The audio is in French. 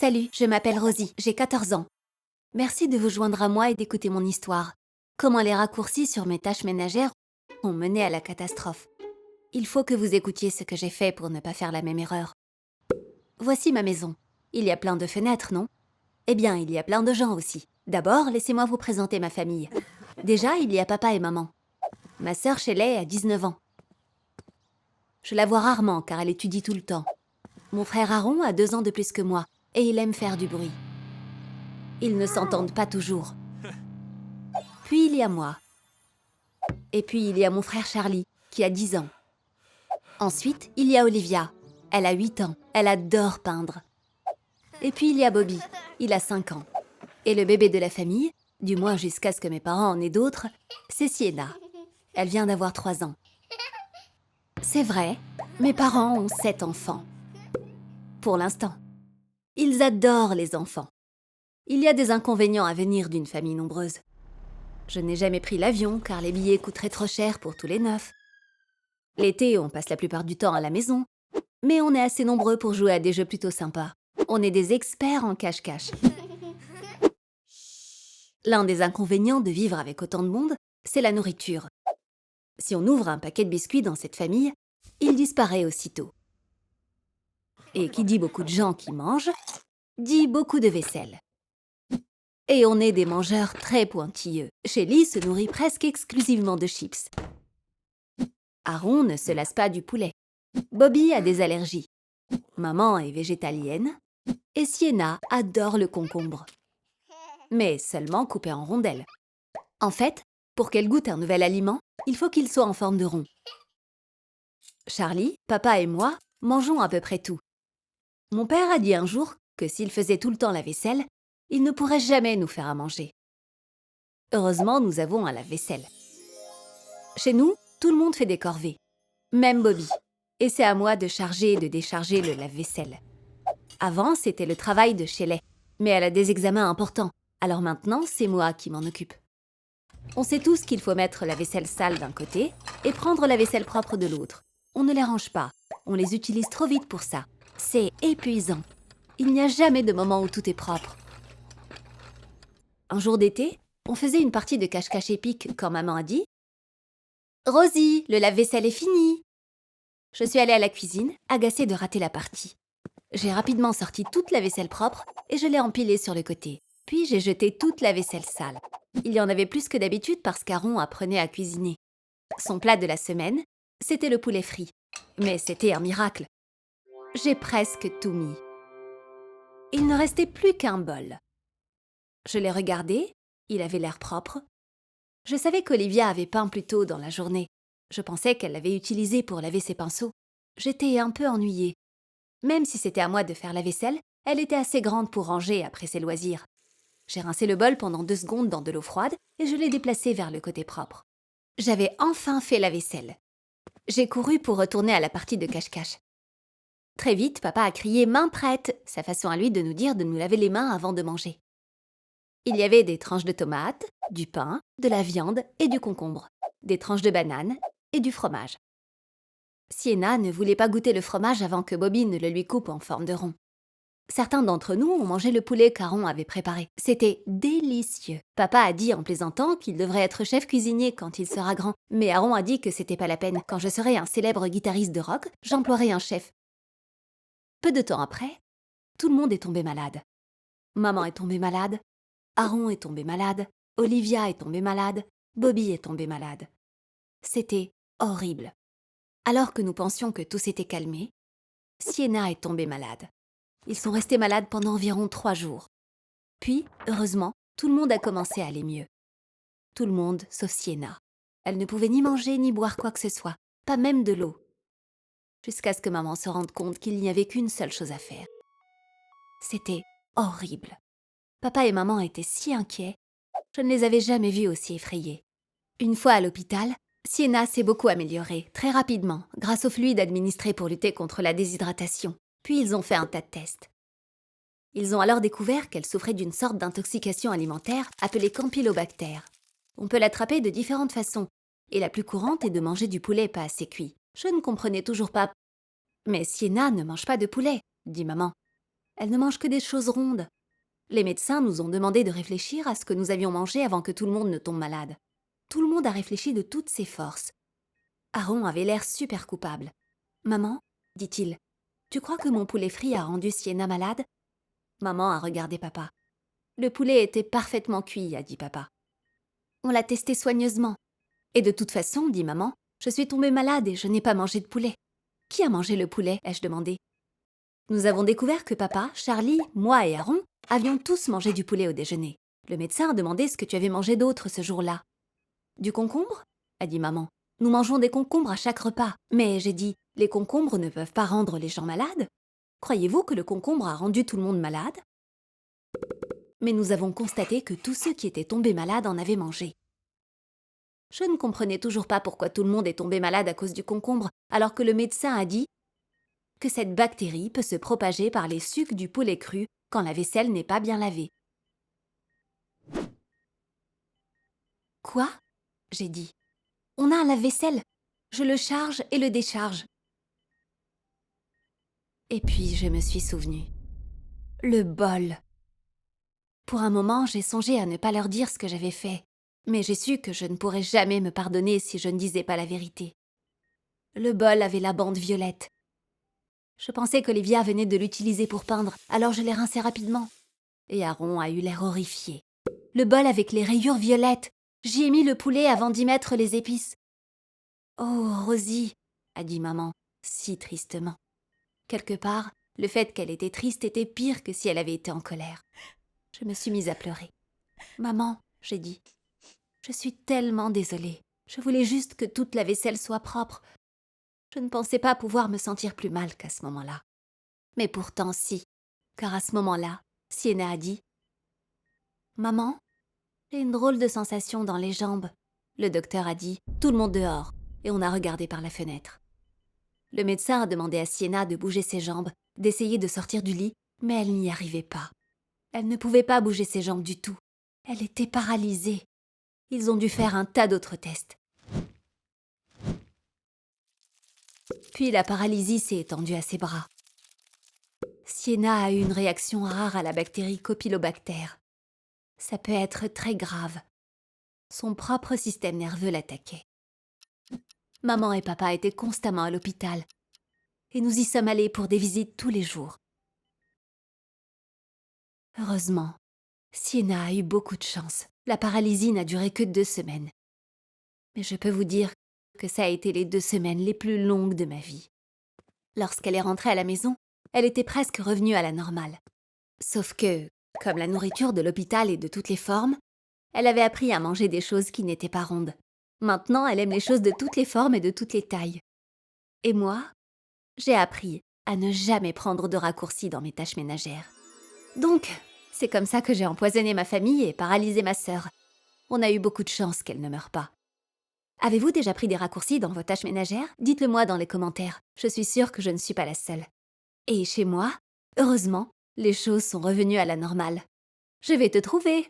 Salut, je m'appelle Rosie, j'ai 14 ans. Merci de vous joindre à moi et d'écouter mon histoire. Comment les raccourcis sur mes tâches ménagères ont mené à la catastrophe. Il faut que vous écoutiez ce que j'ai fait pour ne pas faire la même erreur. Voici ma maison. Il y a plein de fenêtres, non? Eh bien, il y a plein de gens aussi. D'abord, laissez-moi vous présenter ma famille. Déjà, il y a papa et maman. Ma sœur Shelley a 19 ans. Je la vois rarement car elle étudie tout le temps. Mon frère Aaron a 2 ans de plus que moi et il aime faire du bruit. Ils ne s'entendent pas toujours. Puis il y a moi. Et puis il y a mon frère Charlie, qui a 10 ans. Ensuite, il y a Olivia. Elle a 8 ans. Elle adore peindre. Et puis il y a Bobby. Il a 5 ans. Et le bébé de la famille, du moins jusqu'à ce que mes parents en aient d'autres, c'est Sienna. Elle vient d'avoir 3 ans. C'est vrai, mes parents ont 7 enfants. Pour l'instant. Ils adorent les enfants. Il y a des inconvénients à venir d'une famille nombreuse. Je n'ai jamais pris l'avion car les billets coûteraient trop cher pour tous les 9. L'été, on passe la plupart du temps à la maison, mais on est assez nombreux pour jouer à des jeux plutôt sympas. On est des experts en cache-cache. L'un des inconvénients de vivre avec autant de monde, c'est la nourriture. Si on ouvre un paquet de biscuits dans cette famille, il disparaît aussitôt. Et qui dit beaucoup de gens qui mangent, dit beaucoup de vaisselle. Et on est des mangeurs très pointilleux. Shelly se nourrit presque exclusivement de chips. Aaron ne se lasse pas du poulet. Bobby a des allergies. Maman est végétalienne. Et Sienna adore le concombre. Mais seulement coupé en rondelles. En fait, pour qu'elle goûte un nouvel aliment, il faut qu'il soit en forme de rond. Charlie, papa et moi mangeons à peu près tout. Mon père a dit un jour que s'il faisait tout le temps la vaisselle, il ne pourrait jamais nous faire à manger. Heureusement, nous avons un lave-vaisselle. Chez nous, tout le monde fait des corvées, même Bobby. Et c'est à moi de charger et de décharger le lave-vaisselle. Avant, c'était le travail de Shelley, mais elle a des examens importants, alors maintenant, c'est moi qui m'en occupe. On sait tous qu'il faut mettre la vaisselle sale d'un côté et prendre la vaisselle propre de l'autre. On ne les range pas, on les utilise trop vite pour ça. C'est épuisant. Il n'y a jamais de moment où tout est propre. Un jour d'été, on faisait une partie de cache-cache épique quand maman a dit « Rosie, le lave-vaisselle est fini !» Je suis allée à la cuisine, agacée de rater la partie. J'ai rapidement sorti toute la vaisselle propre et je l'ai empilée sur le côté. Puis j'ai jeté toute la vaisselle sale. Il y en avait plus que d'habitude parce qu'Aaron apprenait à cuisiner. Son plat de la semaine, c'était le poulet frit. Mais c'était un miracle. J'ai presque tout mis. Il ne restait plus qu'un bol. Je l'ai regardé, il avait l'air propre. Je savais qu'Olivia avait peint plus tôt dans la journée. Je pensais qu'elle l'avait utilisé pour laver ses pinceaux. J'étais un peu ennuyée. Même si c'était à moi de faire la vaisselle, elle était assez grande pour ranger après ses loisirs. J'ai rincé le bol pendant 2 secondes dans de l'eau froide et je l'ai déplacé vers le côté propre. J'avais enfin fait la vaisselle. J'ai couru pour retourner à la partie de cache-cache. Très vite, papa a crié « main prête », sa façon à lui de nous dire de nous laver les mains avant de manger. Il y avait des tranches de tomates, du pain, de la viande et du concombre, des tranches de bananes et du fromage. Sienna ne voulait pas goûter le fromage avant que Bobby ne le lui coupe en forme de rond. Certains d'entre nous ont mangé le poulet qu'Aaron avait préparé. C'était délicieux. Papa a dit en plaisantant qu'il devrait être chef cuisinier quand il sera grand. Mais Aaron a dit que c'était pas la peine. Quand je serai un célèbre guitariste de rock, j'emploierai un chef. Peu de temps après, tout le monde est tombé malade. Maman est tombée malade, Aaron est tombé malade, Olivia est tombée malade, Bobby est tombé malade. C'était horrible. Alors que nous pensions que tout s'était calmé, Sienna est tombée malade. Ils sont restés malades pendant environ 3 jours. Puis, heureusement, tout le monde a commencé à aller mieux. Tout le monde, sauf Sienna. Elle ne pouvait ni manger ni boire quoi que ce soit, pas même de l'eau. Jusqu'à ce que maman se rende compte qu'il n'y avait qu'une seule chose à faire. C'était horrible. Papa et maman étaient si inquiets. Je ne les avais jamais vus aussi effrayés. Une fois à l'hôpital, Sienna s'est beaucoup améliorée, très rapidement, grâce au fluide administré pour lutter contre la déshydratation. Puis ils ont fait un tas de tests. Ils ont alors découvert qu'elle souffrait d'une sorte d'intoxication alimentaire appelée campylobactère. On peut l'attraper de différentes façons, et la plus courante est de manger du poulet pas assez cuit. Je ne comprenais toujours pas. « Mais Sienna ne mange pas de poulet », dit maman. Elle ne mange que des choses rondes. Les médecins nous ont demandé de réfléchir à ce que nous avions mangé avant que tout le monde ne tombe malade. Tout le monde a réfléchi de toutes ses forces. Aaron avait l'air super coupable. « Maman, dit-il, tu crois que mon poulet frit a rendu Sienna malade ?» Maman a regardé papa. « Le poulet était parfaitement cuit, a dit papa. On l'a testé soigneusement. Et de toute façon, dit maman, je suis tombée malade et je n'ai pas mangé de poulet. Qui a mangé le poulet, ai-je demandé. Nous avons découvert que papa, Charlie, moi et Aaron avions tous mangé du poulet au déjeuner. Le médecin a demandé ce que tu avais mangé d'autre ce jour-là. Du concombre, a dit maman. Nous mangeons des concombres à chaque repas. Mais j'ai dit, les concombres ne peuvent pas rendre les gens malades. Croyez-vous que le concombre a rendu tout le monde malade? Mais nous avons constaté que tous ceux qui étaient tombés malades en avaient mangé. Je ne comprenais toujours pas pourquoi tout le monde est tombé malade à cause du concombre, alors que le médecin a dit que cette bactérie peut se propager par les sucs du poulet cru quand la vaisselle n'est pas bien lavée. Quoi? J'ai dit. On a un lave-vaisselle. Je le charge et le décharge. Et puis je me suis souvenue. Le bol. Pour un moment, j'ai songé à ne pas leur dire ce que j'avais fait, mais j'ai su que je ne pourrais jamais me pardonner si je ne disais pas la vérité. Le bol avait la bande violette. Je pensais qu'Olivia venait de l'utiliser pour peindre, alors je l'ai rincé rapidement. Et Aaron a eu l'air horrifié. Le bol avec les rayures violettes. J'y ai mis le poulet avant d'y mettre les épices. Oh, Rosie, a dit maman, si tristement. Quelque part, le fait qu'elle était triste était pire que si elle avait été en colère. Je me suis mise à pleurer. Maman, j'ai dit, je suis tellement désolée. Je voulais juste que toute la vaisselle soit propre. Je ne pensais pas pouvoir me sentir plus mal qu'à ce moment-là. Mais pourtant si, car à ce moment-là, Sienna a dit « Maman, j'ai une drôle de sensation dans les jambes. » Le docteur a dit « Tout le monde dehors » et on a regardé par la fenêtre. Le médecin a demandé à Sienna de bouger ses jambes, d'essayer de sortir du lit, mais elle n'y arrivait pas. Elle ne pouvait pas bouger ses jambes du tout. Elle était paralysée. Ils ont dû faire un tas d'autres tests. Puis la paralysie s'est étendue à ses bras. Sienna a eu une réaction rare à la bactérie Campylobacter. Ça peut être très grave. Son propre système nerveux l'attaquait. Maman et papa étaient constamment à l'hôpital. Et nous y sommes allés pour des visites tous les jours. Heureusement, Sienna a eu beaucoup de chance. La paralysie n'a duré que 2 semaines. Mais je peux vous dire que ça a été les 2 semaines les plus longues de ma vie. Lorsqu'elle est rentrée à la maison, elle était presque revenue à la normale. Sauf que, comme la nourriture de l'hôpital est de toutes les formes, elle avait appris à manger des choses qui n'étaient pas rondes. Maintenant, elle aime les choses de toutes les formes et de toutes les tailles. Et moi, j'ai appris à ne jamais prendre de raccourcis dans mes tâches ménagères. Donc, c'est comme ça que j'ai empoisonné ma famille et paralysé ma sœur. On a eu beaucoup de chance qu'elle ne meure pas. Avez-vous déjà pris des raccourcis dans vos tâches ménagères? Dites-le moi dans les commentaires. Je suis sûre que je ne suis pas la seule. Et chez moi, heureusement, les choses sont revenues à la normale. Je vais te trouver.